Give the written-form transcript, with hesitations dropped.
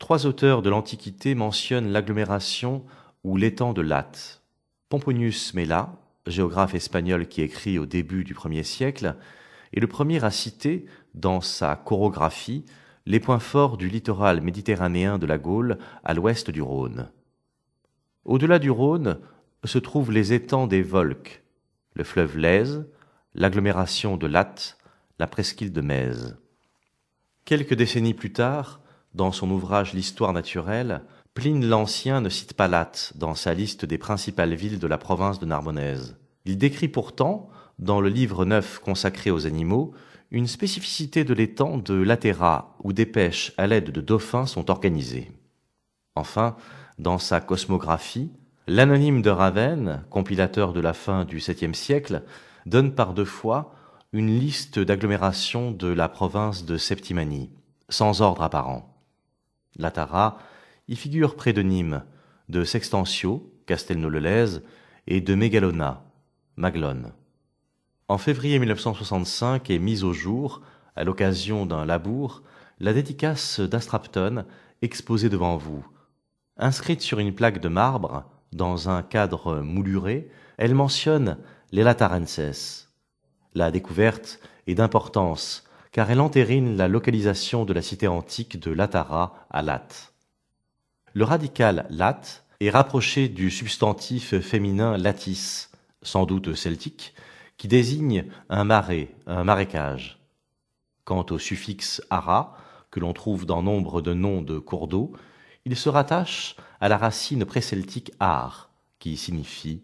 3 auteurs de l'Antiquité mentionnent l'agglomération ou l'étang de Latte. Pomponius Mela, géographe espagnol qui écrit au début du 1er siècle, est le premier à citer, dans sa chorographie, les points forts du littoral méditerranéen de la Gaule à l'ouest du Rhône. Au-delà du Rhône se trouvent les étangs des Volsques, le fleuve Lèze, l'agglomération de Latte, la presqu'île de Mèze. Quelques décennies plus tard, dans son ouvrage L'Histoire naturelle, Pline l'Ancien ne cite pas Latte dans sa liste des principales villes de la province de Narbonnaise. Il décrit pourtant, dans le livre 9 consacré aux animaux, une spécificité de l'étang de Latera, où des pêches à l'aide de dauphins sont organisées. Enfin, dans sa cosmographie, l'anonyme de Ravenne, compilateur de la fin du 7e siècle, donne par 2 fois une liste d'agglomérations de la province de Septimanie, sans ordre apparent. Latara y figure près de Nîmes, de Sextantio, Castelnau-le-Lez, et de Mégalona, Maglone. En février 1965 est mise au jour, à l'occasion d'un labour, la dédicace d'Astrapton exposée devant vous. Inscrite sur une plaque de marbre, dans un cadre mouluré, elle mentionne les Latarenses. La découverte est d'importance, car elle entérine la localisation de la cité antique de Latara à Latte. Le radical lat est rapproché du substantif féminin latis, sans doute celtique, qui désigne un marais, un marécage. Quant au suffixe ara, que l'on trouve dans nombre de noms de cours d'eau, il se rattache à la racine préceltique ar, qui signifie